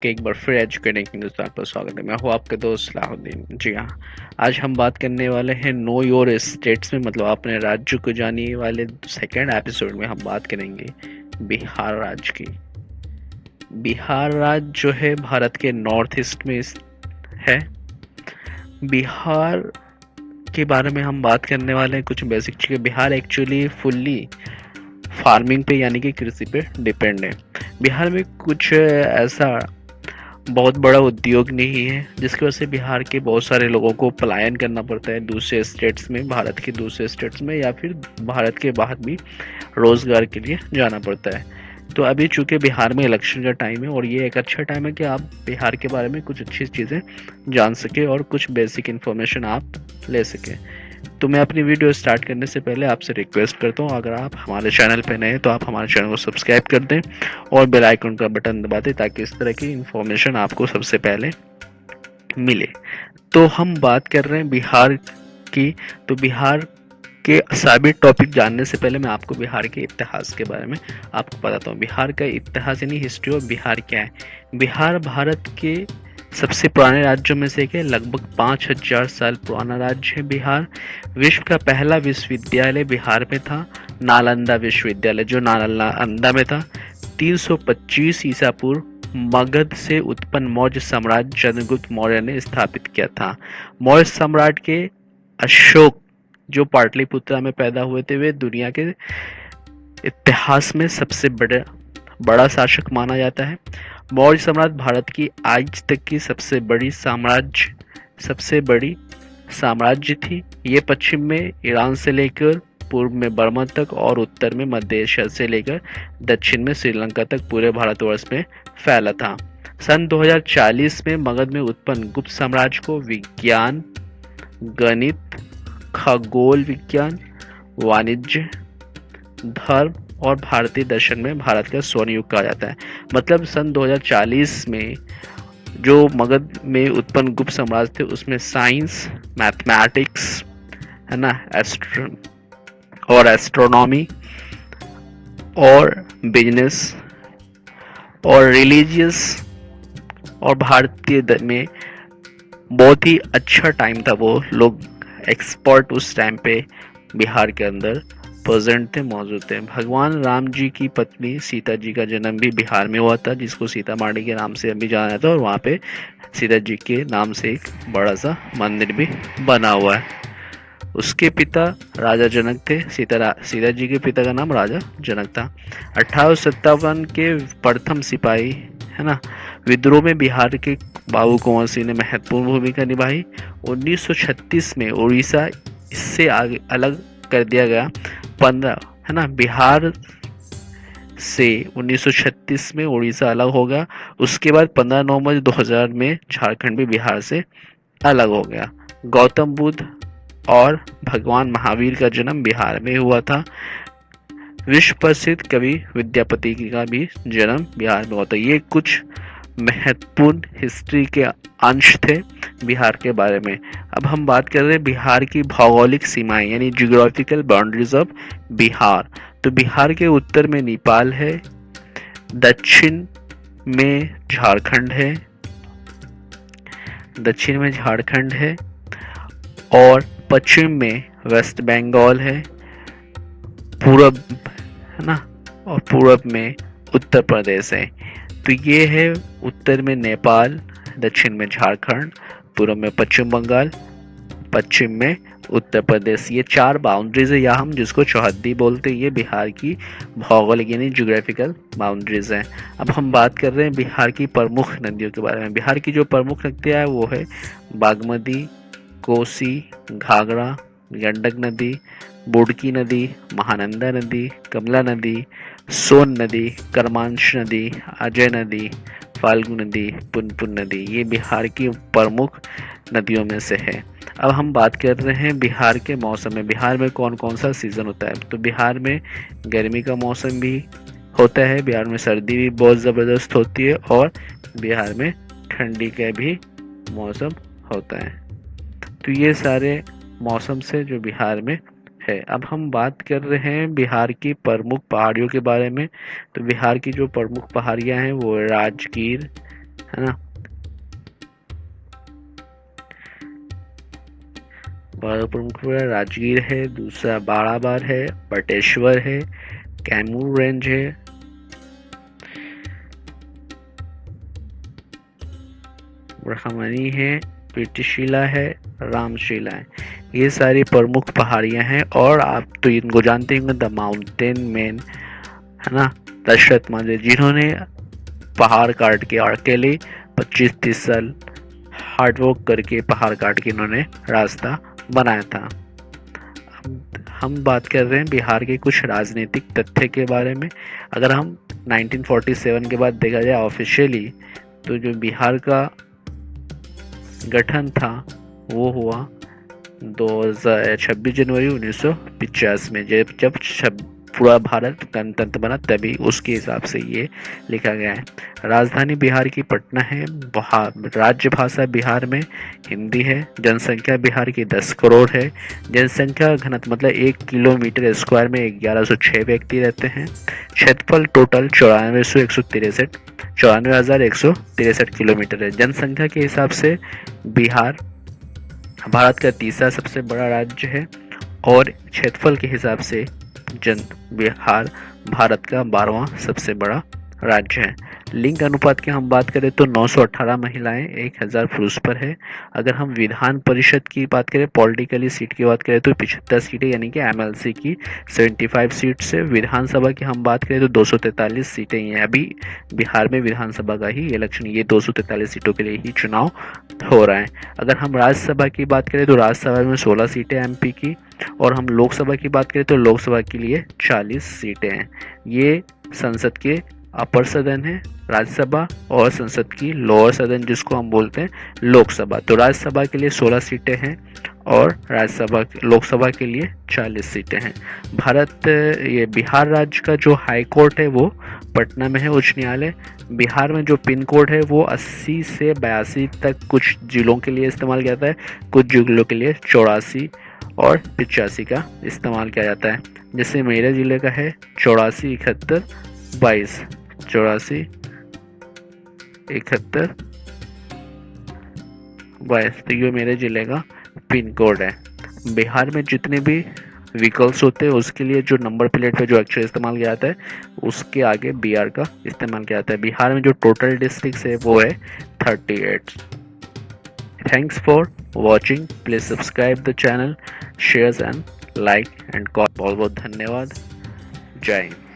के एक बार फिर एजुकेटिंग हिंदुस्तान पर स्वागत है। मैं हूँ आपका दोस्त सलाहुद्दीन। जी हाँ, आज हम बात करने वाले हैं नो योर स्टेट्स में, मतलब अपने राज्य को जानिए वाले सेकेंड एपिसोड में हम बात करेंगे बिहार राज्य की। बिहार राज्य जो है भारत के नॉर्थ ईस्ट में है। बिहार के बारे में हम बात करने वाले हैं कुछ बेसिक चीज़ें। बिहार एक्चुअली फुल्ली फार्मिंग पे यानी कि कृषि पे डिपेंड है। बिहार में कुछ ऐसा बहुत बड़ा उद्योग नहीं है जिसकी वजह से बिहार के बहुत सारे लोगों को पलायन करना पड़ता है दूसरे स्टेट्स में, भारत के दूसरे स्टेट्स में, या फिर भारत के बाहर भी रोजगार के लिए जाना पड़ता है। तो अभी चूंकि बिहार में इलेक्शन का टाइम है और ये एक अच्छा टाइम है कि आप बिहार के बारे में कुछ अच्छी चीज़ें जान सके और कुछ बेसिक इन्फॉर्मेशन आप ले सके। तो मैं अपनी वीडियो स्टार्ट करने से पहले आपसे रिक्वेस्ट करता हूँ, अगर आप हमारे चैनल पर नए हैं तो आप हमारे चैनल को सब्सक्राइब कर दें और बेल आइकन का बटन दबा दें ताकि इस तरह की इन्फॉर्मेशन आपको सबसे पहले मिले। तो हम बात कर रहे हैं बिहार की। तो बिहार के सभी टॉपिक जानने से पहले मैं आपको बिहार के इतिहास के बारे में आपको बताता हूँ। बिहार का इतिहास यानी हिस्ट्री ऑफ बिहार क्या है। बिहार भारत के सबसे पुराने राज्यों में से एक है। लगभग 5000 साल पुराना राज्य है बिहार। विश्व का पहला विश्वविद्यालय बिहार में था, नालंदा विश्वविद्यालय, जो नालंदा में था। 325 ईसा पूर्व मगध से उत्पन्न मौर्य सम्राट चंद्रगुप्त मौर्य ने स्थापित किया था। मौर्य सम्राट के अशोक जो पाटलिपुत्रा में पैदा हुए थे, वे दुनिया के इतिहास में सबसे बड़ा शासक माना जाता है। मौर्य सम्राट भारत की आज तक की सबसे बड़ी साम्राज्य थी। ये पश्चिम में ईरान से लेकर पूर्व में बर्मा तक और उत्तर में मध्य एशिया से लेकर दक्षिण में श्रीलंका तक पूरे भारतवर्ष में फैला था। सन 2040 में मगध में उत्पन्न गुप्त साम्राज्य को विज्ञान, गणित, खगोल विज्ञान, वाणिज्य, धर्म और भारतीय दर्शन में भारत का स्वर्ण युग कहा जाता है। मतलब सन 2040 में जो मगध में उत्पन्न गुप्त साम्राज्य थे उसमें साइंस, मैथमेटिक्स, है ना, एस्ट्रोनॉमी और बिजनेस और रिलीजियस और भारतीय में बहुत ही अच्छा टाइम था। वो लोग एक्सपर्ट उस टाइम पे बिहार के अंदर प्रेजेंट थे, मौजूद थे। भगवान राम जी की पत्नी सीता जी का जन्म भी बिहार में हुआ था, जिसको सीता माड़ी के नाम से अभी जाना जाता है, और वहाँ पे सीता जी के नाम से एक बड़ा सा मंदिर भी बना हुआ है। उसके पिता राजा जनक थे। सीता जी के पिता का नाम राजा जनक था। 1857 के प्रथम सिपाही, है ना, विद्रोह में बिहार के बाबू कुंवर सिंह ने महत्वपूर्ण भूमिका निभाई। 1936 में उड़ीसा इससे आगे अलग कर दिया गया। 15, है ना, बिहार से 1936 में उड़ीसा अलग होगा। उसके बाद 15 नवंबर 2000 में झारखंड भी बिहार से अलग हो गया। गौतम बुद्ध और भगवान महावीर का जन्म बिहार में हुआ था। विश्व प्रसिद्ध कवि विद्यापति का भी जन्म बिहार में होता है। ये कुछ महत्वपूर्ण हिस्ट्री के अंश थे बिहार के बारे में। अब हम बात कर रहे हैं बिहार की भौगोलिक सीमाएं यानी जियोग्राफिकल बाउंड्रीज ऑफ बिहार। तो बिहार के उत्तर में नेपाल है, दक्षिण में झारखंड है, और पश्चिम में वेस्ट बंगाल है, पूरब, है ना, और पूरब में उत्तर प्रदेश है। तो ये है उत्तर में नेपाल, दक्षिण में झारखंड, पूरब में पश्चिम बंगाल, पश्चिम में उत्तर प्रदेश। ये 4 बाउंड्रीज है, या हम जिसको चौहद्दी बोलते हैं, ये बिहार की भौगोलिक यानी ज्योग्राफिकल बाउंड्रीज हैं। अब हम बात कर रहे हैं बिहार की प्रमुख नदियों के बारे में। बिहार की जो प्रमुख नदियाँ है वो है बागमती, कोसी, घाघरा, गंडक नदी, बुडकी नदी, महानंदा नदी, कमला नदी, सोन नदी, करमांश नदी, अजय नदी, फाल्गु नदी, पुनपुन नदी। ये बिहार की प्रमुख नदियों में से है। अब हम बात कर रहे हैं बिहार के मौसम में। बिहार में कौन कौन सा सीज़न होता है। तो बिहार में गर्मी का मौसम भी होता है, बिहार में सर्दी भी बहुत ज़बरदस्त होती है, और बिहार में ठंडी का भी मौसम होता है। तो ये सारे मौसम से जो बिहार में है। अब हम बात कर रहे हैं बिहार की प्रमुख पहाड़ियों के बारे में। तो बिहार की जो प्रमुख पहाड़ियाँ हैं वो राजगीर, है ना। बारह प्रमुख राजगीर है, दूसरा बाड़ाबार है, बटेश्वर है, कैमूर रेंज है, ब्रह्मणी है, पीठशिला है, रामशिला है। ये सारी प्रमुख पहाड़ियां हैं और आप तो इनको जानते होंगे, द माउंटेन मैन, है ना, दशरथ मांझी, जिन्होंने पहाड़ काट के अकेले 25-30 साल हार्डवर्क करके पहाड़ काट के इन्होंने रास्ता बनाया था। हम बात कर रहे हैं बिहार के कुछ राजनीतिक तथ्य के बारे में। अगर हम 1947 के बाद देखा जाए ऑफिशियली, तो जो बिहार का गठन था वो हुआ 26 जनवरी 1950 में, जब पूरा भारत गणतंत्र बना, तभी उसके हिसाब से ये लिखा गया है। राजधानी बिहार की पटना है। राज्य भाषा बिहार में हिंदी है। जनसंख्या बिहार की 10 करोड़ है। जनसंख्या घनत्व मतलब 1 किलोमीटर स्क्वायर में 1106 व्यक्ति रहते हैं। क्षेत्रफल टोटल 94,163 किलोमीटर है। जनसंख्या के हिसाब से बिहार भारत का तीसरा सबसे बड़ा राज्य है और क्षेत्रफल के हिसाब से बिहार भारत का 12वां सबसे बड़ा राज्य है। लिंग अनुपात की हम बात करें तो 918 महिलाएं 1000 पुरुष पर है। अगर हम विधान परिषद की बात करें, पॉलिटिकली सीट की बात करें तो 75 सीटें यानी कि एमएलसी की 75 सीट से। विधानसभा की हम बात करें तो 243 सीटें हैं। अभी बिहार में विधानसभा का ही इलेक्शन, ये 243 सीटों के लिए ही चुनाव हो रहा है। अगर हम राज्यसभा की बात करें तो राज्यसभा में 16 सीटें एमपी की, और हम लोकसभा की बात करें तो लोकसभा के लिए 40 सीटें हैं। ये संसद के अपर सदन है राज्यसभा, और संसद की लोअर सदन जिसको हम बोलते हैं लोकसभा। तो राज्यसभा के लिए 16 सीटें हैं और लोकसभा के लिए 40 सीटें हैं। ये बिहार राज्य का जो हाई कोर्ट है वो पटना में है, उच्च न्यायालय। बिहार में जो पिन कोड है वो 80 से 82 तक कुछ जिलों के लिए इस्तेमाल किया जाता है, कुछ जिलों के लिए 84 और 85 का इस्तेमाल किया जाता है। जैसे मेरे ज़िले का है 84 71 22, 84 71 22, तो ये मेरे ज़िले का पिन कोड है। बिहार में जितने भी व्हीकल्स होते हैं उसके लिए जो नंबर प्लेट पे जो अक्षर इस्तेमाल किया जाता है उसके आगे BR का इस्तेमाल किया जाता है। बिहार में जो टोटल डिस्ट्रिक्ट्स है वो है 38। Thanks for watching. Please subscribe the channel, shares and like and comment. बहुत बहुत धन्यवाद। जय हिंद।